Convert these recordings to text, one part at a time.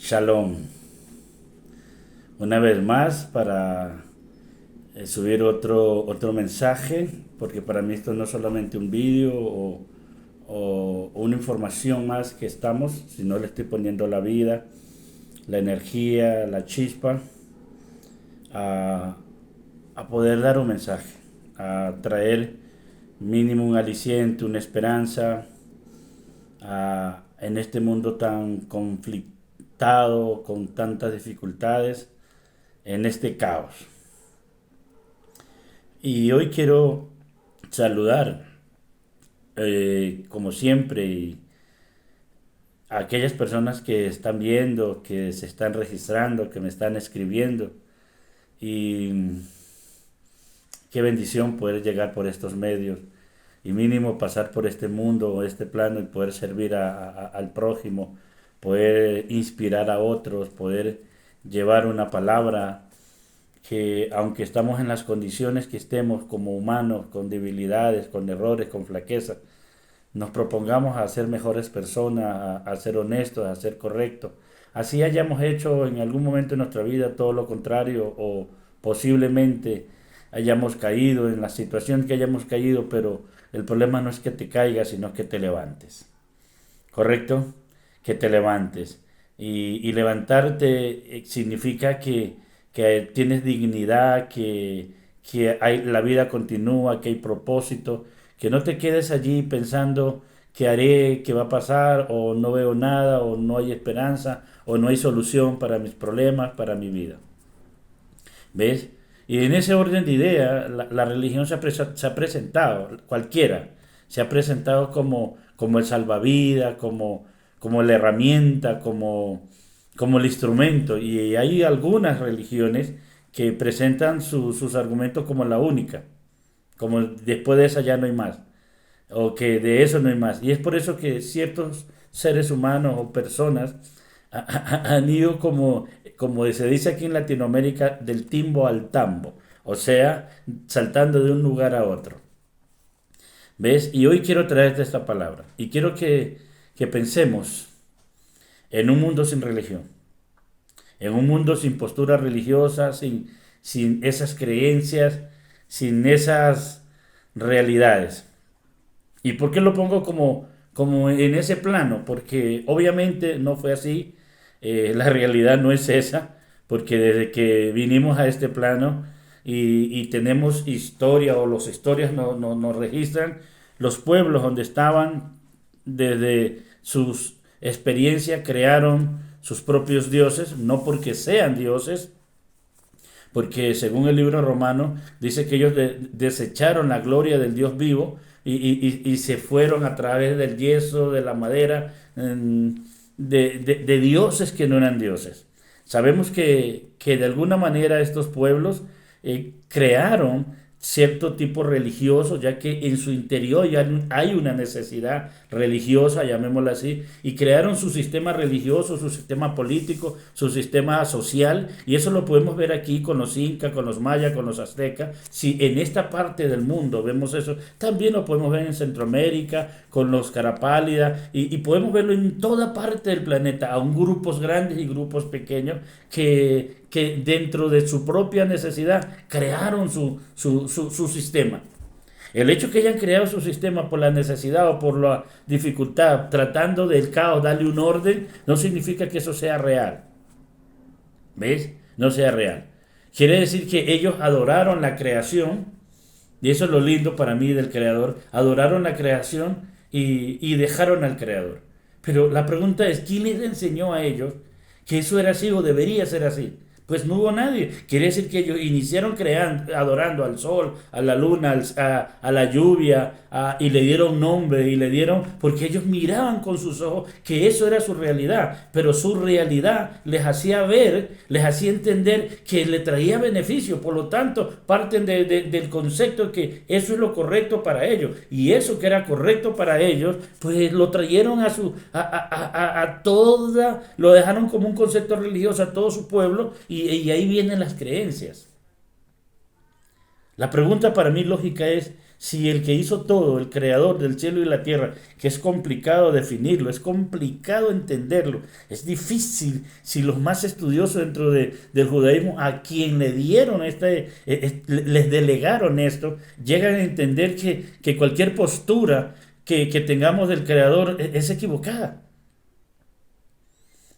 Shalom. Una vez más para subir otro mensaje, porque para mí esto no es solamente un vídeo o una información más que estamos, sino le estoy poniendo la vida, la energía, la chispa a, a poder dar un mensaje, a traer mínimo un aliciente, una esperanza en este mundo tan conflictado, con tantas dificultades, en este caos. Y hoy quiero saludar, como siempre, a aquellas personas que están viendo, que se están registrando, que me están escribiendo. Y qué bendición poder llegar por estos medios y mínimo pasar por este mundo o este plano y poder servir al prójimo, poder inspirar a otros, poder llevar una palabra que aunque estamos en las condiciones que estemos como humanos, con debilidades, con errores, con flaquezas, nos propongamos a ser mejores personas, a ser honestos, a ser correctos. Así hayamos hecho en algún momento de nuestra vida todo lo contrario o posiblemente hayamos caído en la situación que hayamos caído, pero el problema no es que te caigas, sino que te levantes. ¿Correcto? Que te levantes. Y levantarte significa que tienes dignidad, que la vida continúa, que hay propósito, que no te quedes allí pensando qué haré, qué va a pasar, o no veo nada, o no hay esperanza, o no hay solución para mis problemas, para mi vida. ¿Ves? Y en ese orden de idea, la religión se ha presentado, cualquiera, se ha presentado como el salvavidas, como la herramienta, como el instrumento. Y hay algunas religiones que presentan sus argumentos como la única, como después de esa ya no hay más, o que de eso no hay más. Y es por eso que ciertos seres humanos o personas han ido como se dice aquí en Latinoamérica, del timbo al tambo, o sea, saltando de un lugar a otro. ¿Ves? Y hoy quiero traerte esta palabra y quiero que pensemos en un mundo sin religión, en un mundo sin postura religiosa, sin esas creencias, sin esas realidades. ¿Y por qué lo pongo como en ese plano? Porque obviamente no fue así, la realidad no es esa, porque desde que vinimos a este plano y tenemos historia o las historias nos registran, los pueblos donde estaban desde sus experiencias crearon sus propios dioses, no porque sean dioses, porque según el libro romano dice que ellos desecharon la gloria del Dios vivo y se fueron a través del yeso, de la madera, de dioses que no eran dioses. Sabemos que de alguna manera estos pueblos crearon cierto tipo religioso, ya que en su interior ya hay una necesidad religiosa, llamémosla así, y crearon su sistema religioso, su sistema político, su sistema social, y eso lo podemos ver aquí con los incas, con los mayas, con los aztecas. Si en esta parte del mundo vemos eso, también lo podemos ver en Centroamérica, con los carapálida, y podemos verlo en toda parte del planeta, aun grupos grandes y grupos pequeños que dentro de su propia necesidad crearon su sistema. El hecho que hayan creado su sistema por la necesidad o por la dificultad, tratando del caos, darle un orden, no significa que eso sea real. ¿Ves? No sea real. Quiere decir que ellos adoraron la creación, y eso es lo lindo para mí del creador, adoraron la creación y dejaron al creador. Pero la pregunta es, ¿quién les enseñó a ellos que eso era así o debería ser así? Pues no hubo nadie. Quiere decir que ellos iniciaron creando, adorando al sol, a la luna, a la lluvia, y le dieron nombre y le dieron, porque ellos miraban con sus ojos que eso era su realidad, pero su realidad les hacía ver, les hacía entender que le traía beneficio. Por lo tanto, parten del concepto de que eso es lo correcto para ellos, y eso que era correcto para ellos, pues lo trajeron a toda, lo dejaron como un concepto religioso a todo su pueblo, y ahí vienen las creencias. La pregunta para mí lógica es, Si el que hizo todo, el creador del cielo y la tierra, que es complicado definirlo, es complicado entenderlo, es difícil, si los más estudiosos dentro del judaísmo, a quien le dieron les delegaron esto, llegan a entender que cualquier postura que tengamos del creador es equivocada.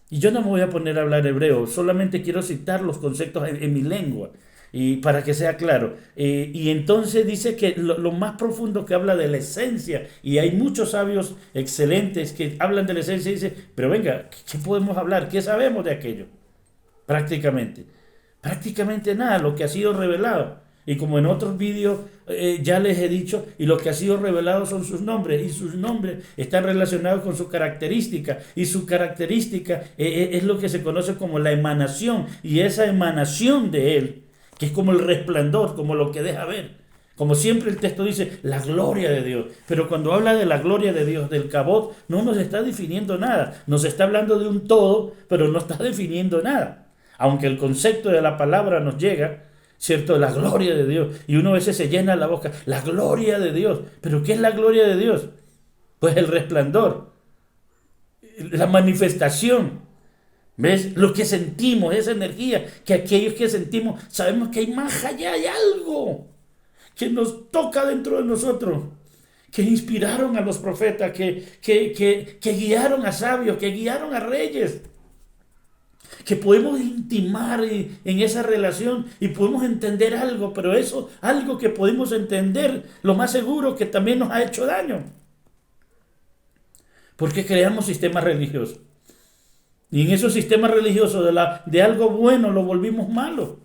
Y yo no me voy a poner a hablar hebreo, solamente quiero citar los conceptos en mi lengua. Y para que sea claro. Y entonces dice que lo más profundo que habla de la esencia, y hay muchos sabios excelentes que hablan de la esencia y dicen, pero venga, ¿qué podemos hablar? ¿Qué sabemos de aquello? Prácticamente nada, lo que ha sido revelado. Y como en otros vídeos ya les he dicho, y lo que ha sido revelado son sus nombres, y sus nombres están relacionados con su característica, y su característica es lo que se conoce como la emanación, y esa emanación de él, que es como el resplandor, como lo que deja ver. Como siempre el texto dice, la gloria de Dios. Pero cuando habla de la gloria de Dios, del Kabod, no nos está definiendo nada. Nos está hablando de un todo, pero no está definiendo nada. Aunque el concepto de la palabra nos llega, ¿cierto? La gloria de Dios. Y uno a veces se llena la boca, la gloria de Dios. ¿Pero qué es la gloria de Dios? Pues el resplandor, la manifestación. ¿Ves? Lo que sentimos, esa energía, que aquellos que sentimos, sabemos que hay más allá, hay algo que nos toca dentro de nosotros, que inspiraron a los profetas, que guiaron a sabios, que guiaron a reyes, que podemos intimar en esa relación y podemos entender algo, pero eso, algo que podemos entender, lo más seguro que también nos ha hecho daño, porque creamos sistemas religiosos. Y en esos sistemas religiosos de algo bueno lo volvimos malo.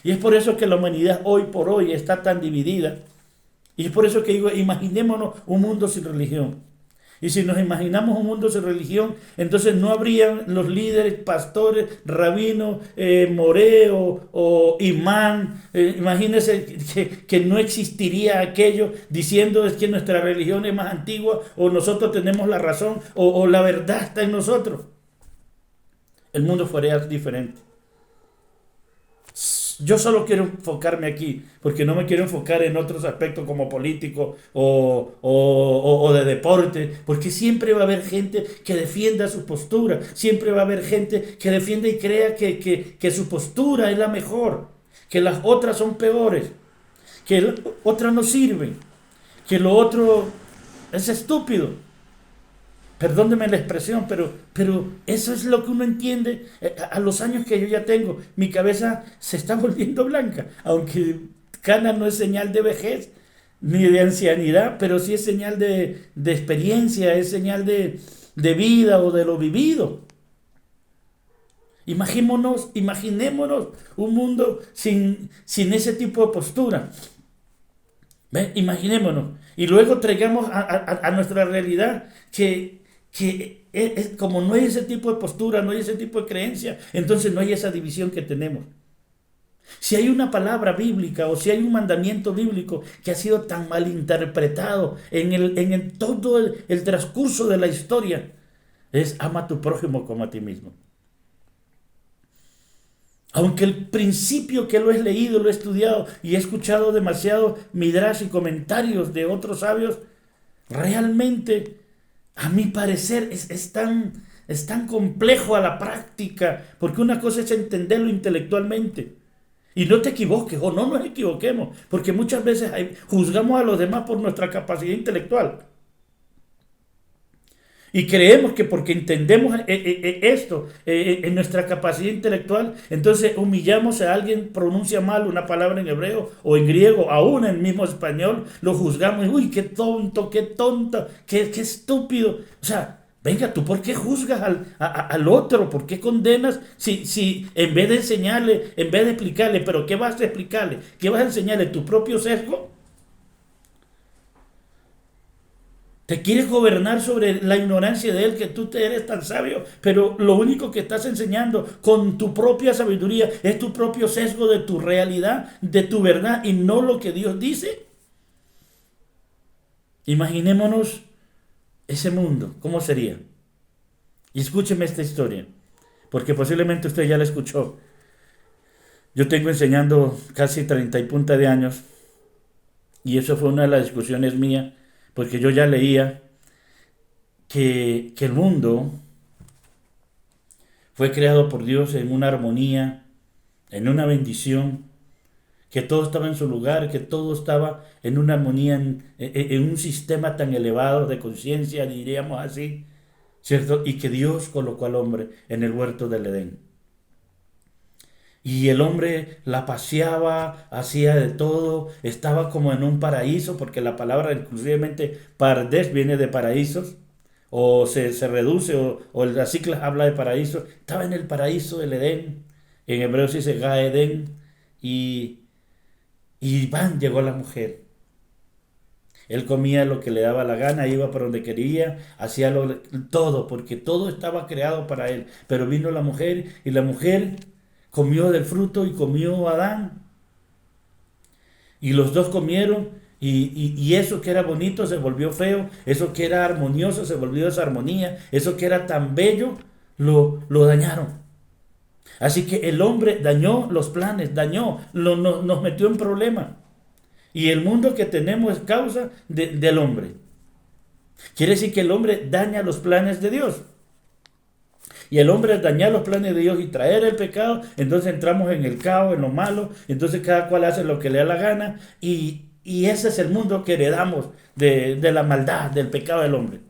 Y es por eso que la humanidad hoy por hoy está tan dividida. Y es por eso que digo, imaginémonos un mundo sin religión. Y si nos imaginamos un mundo sin religión, entonces no habrían los líderes, pastores, rabinos, moreo o imán. Imagínense que no existiría aquello diciendo es que nuestra religión es más antigua o nosotros tenemos la razón o la verdad está en nosotros. El mundo fuera diferente. Yo solo quiero enfocarme aquí, porque no me quiero enfocar en otros aspectos como político o de deporte, porque siempre va a haber gente que defienda su postura, siempre va a haber gente que defienda y crea que su postura es la mejor, que las otras son peores, que las otras no sirven, que lo otro es estúpido. Perdóneme la expresión, pero eso es lo que uno entiende a los años que yo ya tengo. Mi cabeza se está volviendo blanca, aunque cana no es señal de vejez ni de ancianidad, pero sí es señal de experiencia, es señal de vida o de lo vivido. Imaginémonos un mundo sin ese tipo de postura. ¿Ve? Imaginémonos. Y luego traigamos a nuestra realidad que como no hay ese tipo de postura, no hay ese tipo de creencia, entonces no hay esa división que tenemos. Si hay una palabra bíblica o si hay un mandamiento bíblico que ha sido tan mal interpretado en todo el transcurso de la historia, es ama a tu prójimo como a ti mismo. Aunque el principio que lo he leído, lo he estudiado y he escuchado demasiado midrash y comentarios de otros sabios, realmente, a mi parecer, es tan complejo a la práctica, porque una cosa es entenderlo intelectualmente. Y no te equivoques, o no nos equivoquemos, porque muchas veces juzgamos a los demás por nuestra capacidad intelectual. Y creemos que porque entendemos esto en nuestra capacidad intelectual, entonces humillamos a alguien, pronuncia mal una palabra en hebreo o en griego, aún en el mismo español, lo juzgamos, uy, qué tonto, qué tonta, qué estúpido. O sea, venga, ¿tú por qué juzgas al otro? ¿Por qué condenas? Si en vez de enseñarle, en vez de explicarle, ¿pero qué vas a explicarle? ¿Qué vas a enseñarle? ¿Tu propio sesgo? Te quieres gobernar sobre la ignorancia de él, que tú te eres tan sabio, pero lo único que estás enseñando con tu propia sabiduría es tu propio sesgo de tu realidad, de tu verdad y no lo que Dios dice. Imaginémonos ese mundo, ¿cómo sería? Y escúcheme esta historia, porque posiblemente usted ya la escuchó. Yo tengo enseñando casi 30 y punta de años Y eso fue una de las discusiones mías, porque yo ya leía que el mundo fue creado por Dios en una armonía, en una bendición, que todo estaba en su lugar, que todo estaba en una armonía, en un sistema tan elevado de conciencia, diríamos así, ¿cierto? Y que Dios colocó al hombre en el huerto del Edén. Y el hombre la paseaba, hacía de todo, estaba como en un paraíso, porque la palabra inclusivemente pardes viene de paraísos, o se reduce, o la cicla habla de paraíso. Estaba en el paraíso del Edén, en hebreo se dice Ga Edén, y, llegó la mujer. Él comía lo que le daba la gana, iba por donde quería, hacía todo, porque todo estaba creado para él. Pero vino la mujer y la mujer comió del fruto y comió Adán. Y los dos comieron y eso que era bonito se volvió feo, eso que era armonioso se volvió desarmonía, eso que era tan bello lo dañaron. Así que el hombre dañó los planes, nos metió en problemas. Y el mundo que tenemos es causa del hombre. Quiere decir que el hombre daña los planes de Dios. Y el hombre al dañar los planes de Dios y traer el pecado, entonces entramos en el caos, en lo malo, entonces cada cual hace lo que le da la gana y ese es el mundo que heredamos de la maldad, del pecado del hombre.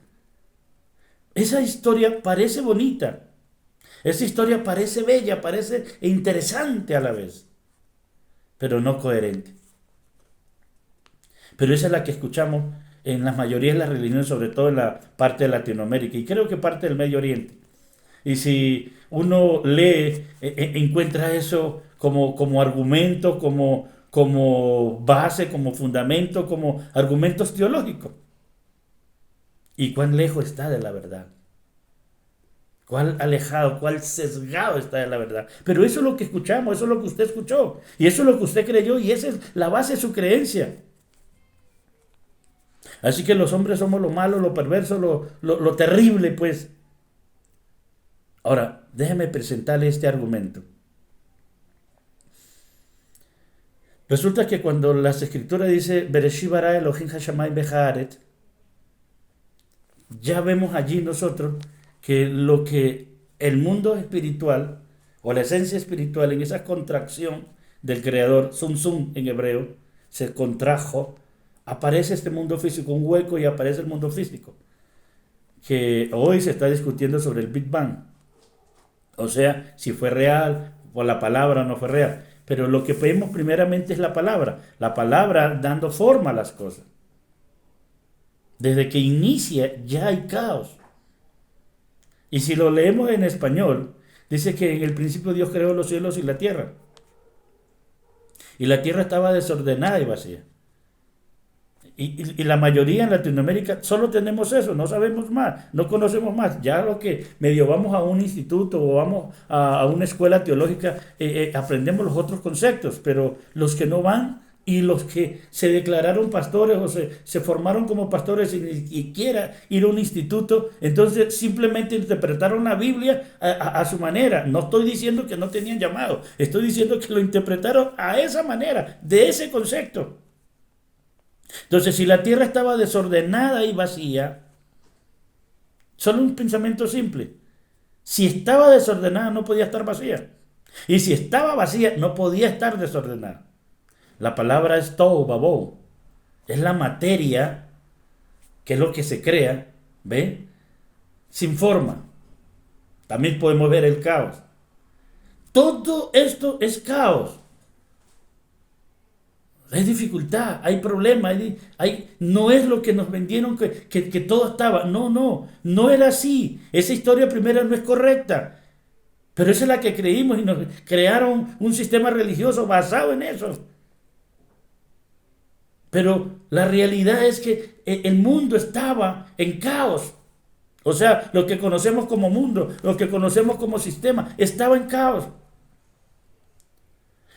Esa historia parece bonita, esa historia parece bella, parece interesante a la vez, pero no coherente. Pero esa es la que escuchamos en la mayoría de las religiones, sobre todo en la parte de Latinoamérica y creo que parte del Medio Oriente. Y si uno lee, encuentra eso como argumento, como base, como fundamento, como argumentos teológicos. ¿Y cuán lejos está de la verdad? ¿Cuál alejado, cuál sesgado está de la verdad? Pero eso es lo que escuchamos, eso es lo que usted escuchó. Y eso es lo que usted creyó y esa es la base de su creencia. Así que los hombres somos lo malo, lo perverso, lo terrible, pues. Ahora, déjeme presentarle este argumento. Resulta que cuando las escrituras dice Bereshit bara Elohim hashamayim vehaaretz, ya vemos allí nosotros que lo que el mundo espiritual o la esencia espiritual en esa contracción del creador, zum en hebreo, se contrajo, aparece este mundo físico, un hueco y aparece el mundo físico, que hoy se está discutiendo sobre el Big Bang. O sea, si fue real o la palabra no fue real. Pero lo que vemos primeramente es la palabra dando forma a las cosas. Desde que inicia ya hay caos. Y si lo leemos en español, dice que en el principio Dios creó los cielos y la tierra. Y la tierra estaba desordenada y vacía. Y la mayoría en Latinoamérica solo tenemos eso, no sabemos más, no conocemos más. Ya lo que medio vamos a un instituto o vamos a una escuela teológica, aprendemos los otros conceptos, pero los que no van y los que se declararon pastores o se formaron como pastores sin ni siquiera ir a un instituto, entonces simplemente interpretaron la Biblia a su manera. No estoy diciendo que no tenían llamado, estoy diciendo que lo interpretaron a esa manera, de ese concepto. Entonces, si la tierra estaba desordenada y vacía, solo un pensamiento simple. Si estaba desordenada, no podía estar vacía. Y si estaba vacía, no podía estar desordenada. La palabra es tohu babou. Es la materia, que es lo que se crea, ¿ve? Sin forma. También podemos ver el caos. Todo esto es caos. Hay dificultad, hay problema, no es lo que nos vendieron que todo estaba. No era así. Esa historia primera no es correcta. Pero esa es la que creímos y nos crearon un sistema religioso basado en eso. Pero la realidad es que el mundo estaba en caos. O sea, lo que conocemos como mundo, lo que conocemos como sistema, estaba en caos.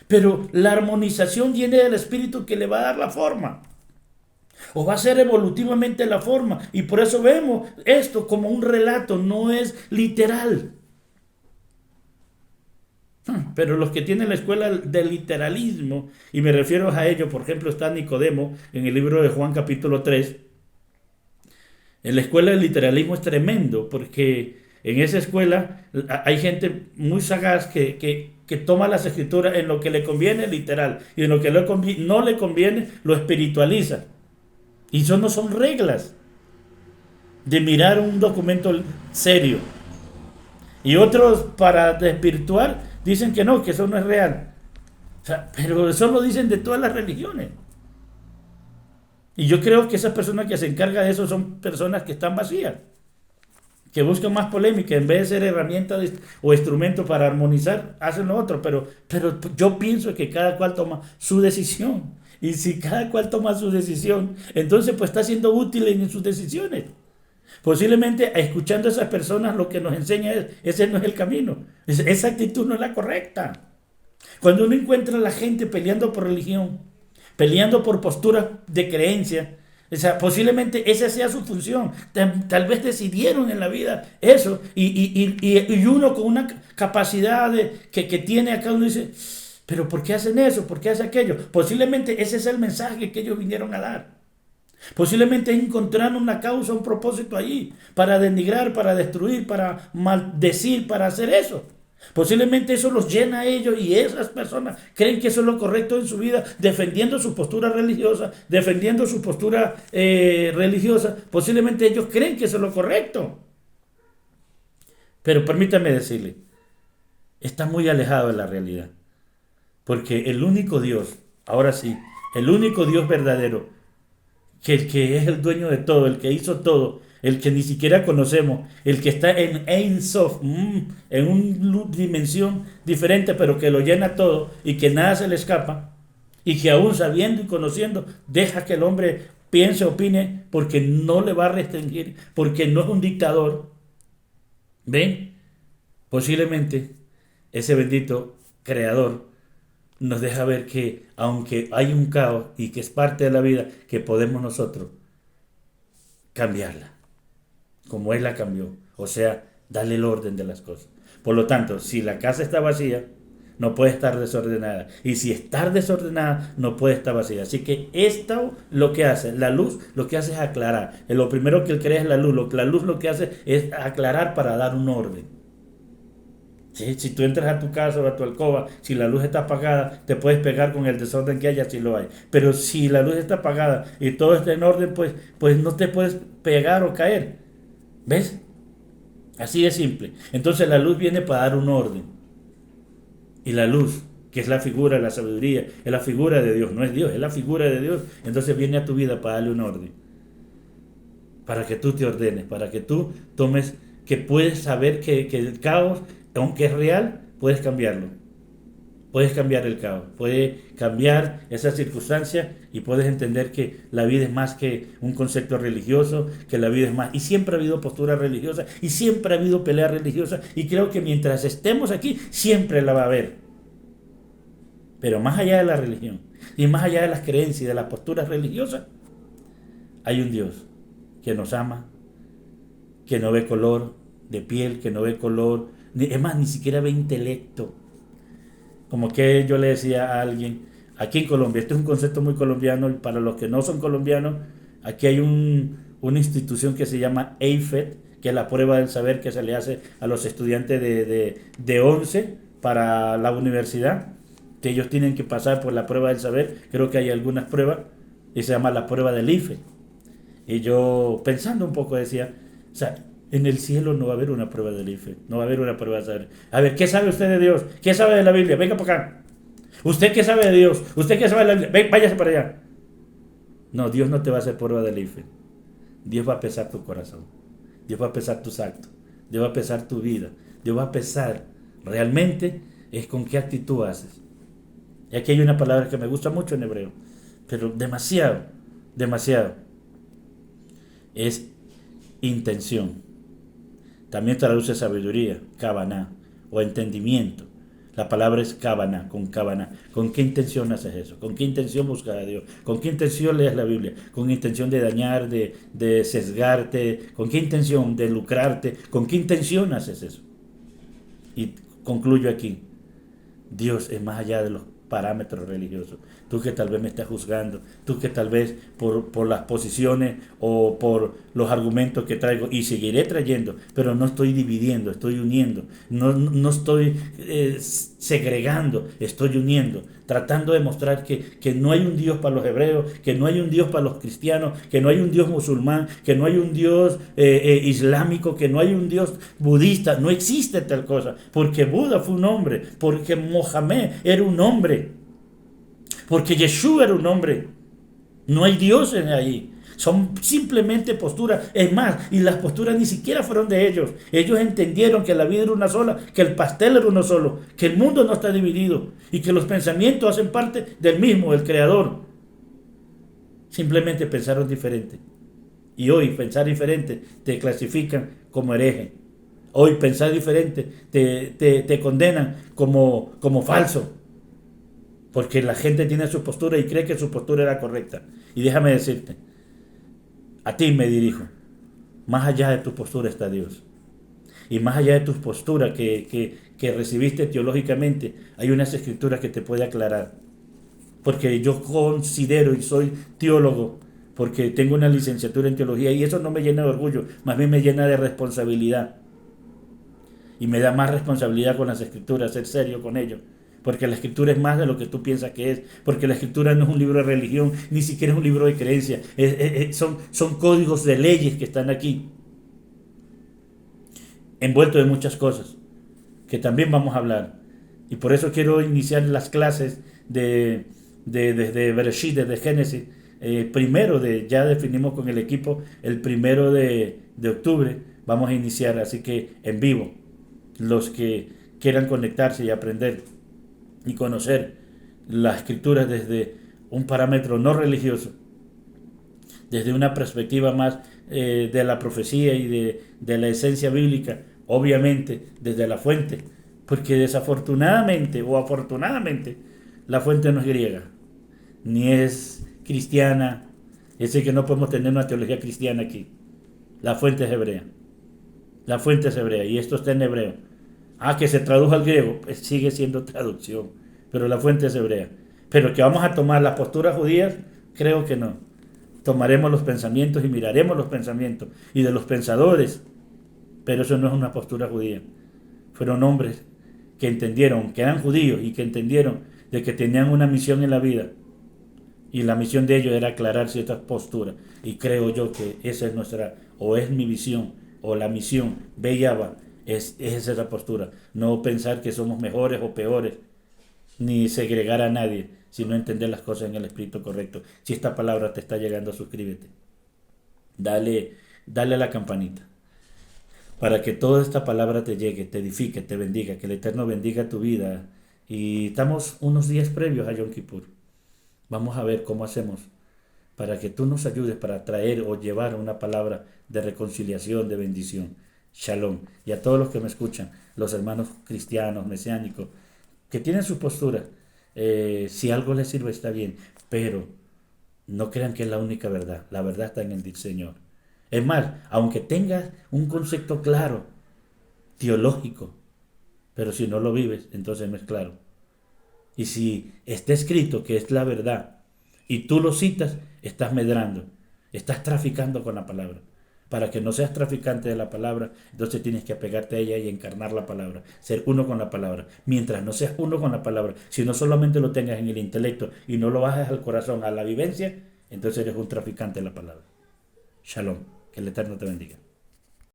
Pero la armonización viene del Espíritu que le va a dar la forma. O va a ser evolutivamente la forma. Y por eso vemos esto como un relato, no es literal. Pero los que tienen la escuela del literalismo, y me refiero a ellos, por ejemplo, está Nicodemo en el libro de Juan capítulo 3. En la escuela del literalismo es tremendo, porque en esa escuela hay gente muy sagaz que toma las escrituras en lo que le conviene literal, y en lo que no le conviene lo espiritualiza. Y eso no son reglas de mirar un documento serio. Y otros, para desvirtuar, dicen que no, que eso no es real. O sea, pero eso lo dicen de todas las religiones. Y yo creo que esas personas que se encargan de eso son personas que están vacías, que buscan más polémica, en vez de ser herramienta o instrumento para armonizar, hacen lo otro. Pero yo pienso que cada cual toma su decisión. Y si cada cual toma su decisión, entonces pues está siendo útil en sus decisiones. Posiblemente escuchando a esas personas lo que nos enseña es, ese no es el camino, esa actitud no es la correcta. Cuando uno encuentra a la gente peleando por religión, peleando por posturas de creencia, o sea, posiblemente esa sea su función. Tal vez decidieron en la vida eso, y uno con una capacidad que tiene acá, uno dice, pero ¿por qué hacen eso? ¿Por qué hacen aquello? Posiblemente ese es el mensaje que ellos vinieron a dar. Posiblemente encontraron una causa, un propósito allí, para denigrar, para destruir, para maldecir, para hacer eso. Posiblemente eso los llena a ellos, y esas personas creen que eso es lo correcto en su vida, defendiendo su postura religiosa, defendiendo su postura religiosa. Posiblemente ellos creen que eso es lo correcto. Pero permítame decirle, está muy alejado de la realidad. Porque el único Dios, ahora sí, el único Dios verdadero, que el que es el dueño de todo, el que hizo todo, el que ni siquiera conocemos, el que está en Ein Sof, en una dimensión diferente, pero que lo llena todo y que nada se le escapa, y que aún sabiendo y conociendo, deja que el hombre piense, opine, porque no le va a restringir, porque no es un dictador. ¿Ven? Posiblemente ese bendito creador nos deja ver que aunque hay un caos y que es parte de la vida, que podemos nosotros cambiarla, como Él la cambió. O sea, darle el orden de las cosas. Por lo tanto, si la casa está vacía, no puede estar desordenada. Y si está desordenada, no puede estar vacía. Así que esto lo que hace, la luz lo que hace es aclarar. Lo primero que Él crea es la luz. La luz lo que hace es aclarar para dar un orden. ¿Sí? Si tú entras a tu casa o a tu alcoba, si la luz está apagada, te puedes pegar con el desorden que haya, si lo hay. Pero si la luz está apagada y todo está en orden, pues no te puedes pegar o caer. ¿Ves? Así de simple. Entonces la luz viene para dar un orden. Y la luz, que es la figura de la sabiduría, es la figura de Dios, no es Dios, es la figura de Dios. Entonces viene a tu vida para darle un orden. Para que tú te ordenes, para que tú tomes, que puedes saber que el caos, aunque es real, puedes cambiarlo. Puedes cambiar el caos, puedes cambiar esa circunstancia, y puedes entender que la vida es más que un concepto religioso, que la vida es más. Y siempre ha habido postura religiosa, y siempre ha habido pelea religiosa, y creo que mientras estemos aquí, siempre la va a haber. Pero más allá de la religión, y más allá de las creencias y de las posturas religiosas, hay un Dios que nos ama, que no ve color de piel, que no ve color, es más, ni siquiera ve intelecto. Como que yo le decía a alguien, aquí en Colombia, este es un concepto muy colombiano, y para los que no son colombianos, aquí hay una institución que se llama EIFET, que es la prueba del saber que se le hace a los estudiantes de 11 para la universidad, que ellos tienen que pasar por la prueba del saber. Creo que hay algunas pruebas, y se llama la prueba del IFE. Y yo, pensando un poco, decía, o sea, en el cielo no va a haber una prueba del IFE, no va a haber una prueba de saber. A ver, ¿qué sabe usted de Dios? ¿Qué sabe de la Biblia? Venga para acá. ¿Usted qué sabe de Dios? ¿Usted qué sabe de la Biblia? Ven, váyase para allá. No, Dios no te va a hacer prueba del IFE. Dios va a pesar tu corazón. Dios va a pesar tus actos. Dios va a pesar tu vida. Dios va a pesar realmente es con qué actitud haces. Y aquí hay una palabra que me gusta mucho en hebreo, pero demasiado, demasiado. Es intención. También traduce sabiduría, kavaná, o entendimiento. La palabra es kavaná, con kavaná. ¿Con qué intención haces eso? ¿Con qué intención buscas a Dios? ¿Con qué intención lees la Biblia? ¿Con intención de dañar, de sesgarte? ¿Con qué intención de lucrarte? ¿Con qué intención haces eso? Y concluyo aquí. Dios es más allá de los parámetros religiosos. Tú que tal vez me estás juzgando, tú que tal vez por las posiciones o por los argumentos que traigo, y seguiré trayendo, pero no estoy dividiendo, estoy uniendo, no estoy segregando, estoy uniendo, tratando de mostrar que no hay un Dios para los hebreos, que no hay un Dios para los cristianos, que no hay un Dios musulmán, que no hay un Dios islámico, que no hay un Dios budista, no existe tal cosa, porque Buda fue un hombre, porque Mohamed era un hombre, porque Yeshua era un hombre, no hay dioses ahí. Son simplemente posturas. Es más, y las posturas ni siquiera fueron de ellos. Ellos entendieron que la vida era una sola, que el pastel era uno solo, que el mundo no está dividido y que los pensamientos hacen parte del mismo, del Creador. Simplemente pensaron diferente. Y hoy pensar diferente te clasifican como hereje. Hoy pensar diferente te condenan como falso. Porque la gente tiene su postura y cree que su postura era correcta. Y déjame decirte, a ti me dirijo. Más allá de tu postura está Dios. Y más allá de tu postura que recibiste teológicamente, hay unas escrituras que te puede aclarar. Porque yo considero y soy teólogo, porque tengo una licenciatura en teología y eso no me llena de orgullo, más bien me llena de responsabilidad. Y me da más responsabilidad con las escrituras, ser serio con ello. Porque la escritura es más de lo que tú piensas que es. Porque la escritura no es un libro de religión, ni siquiera es un libro de creencia. Son códigos de leyes que están aquí, envueltos de muchas cosas, que también vamos a hablar. Y por eso quiero iniciar las clases desde Bereshit, desde Génesis. Ya definimos con el equipo el 1 de octubre. Vamos a iniciar, así que en vivo. Los que quieran conectarse y aprender y conocer las escrituras desde un parámetro no religioso, desde una perspectiva más de la profecía y de la esencia bíblica, obviamente desde la fuente, porque desafortunadamente o afortunadamente la fuente no es griega, ni es cristiana, es decir que no podemos tener una teología cristiana aquí. La fuente es hebrea, la fuente es hebrea y esto está en hebreo. Que se tradujo al griego, pues sigue siendo traducción, pero la fuente es hebrea. Pero que vamos a tomar las posturas judías, creo que no. Tomaremos los pensamientos y miraremos los pensamientos y de los pensadores, pero eso no es una postura judía. Fueron hombres que entendieron, que eran judíos y que entendieron de que tenían una misión en la vida y la misión de ellos era aclarar ciertas posturas. Y creo yo que esa es nuestra, o es mi visión, o la misión, Beyaba, es esa postura. No pensar que somos mejores o peores, ni segregar a nadie, sino entender las cosas en el espíritu correcto. Si esta palabra te está llegando, suscríbete. Dale a la campanita. Para que toda esta palabra te llegue, te edifique, te bendiga, que el Eterno bendiga tu vida. Y estamos unos días previos a Yom Kippur. Vamos a ver cómo hacemos para que tú nos ayudes para traer o llevar una palabra de reconciliación, de bendición. Shalom. Y a todos los que me escuchan, los hermanos cristianos, mesiánicos, que tienen su postura, si algo les sirve está bien, pero no crean que es la única verdad. La verdad está en el Señor. Es más, aunque tengas un concepto claro, teológico, pero si no lo vives, entonces no es claro. Y si está escrito que es la verdad y tú lo citas, estás medrando, estás traficando con la palabra. Para que no seas traficante de la palabra, entonces tienes que apegarte a ella y encarnar la palabra, ser uno con la palabra. Mientras no seas uno con la palabra, si no solamente lo tengas en el intelecto y no lo bajes al corazón, a la vivencia, entonces eres un traficante de la palabra. Shalom, que el Eterno te bendiga.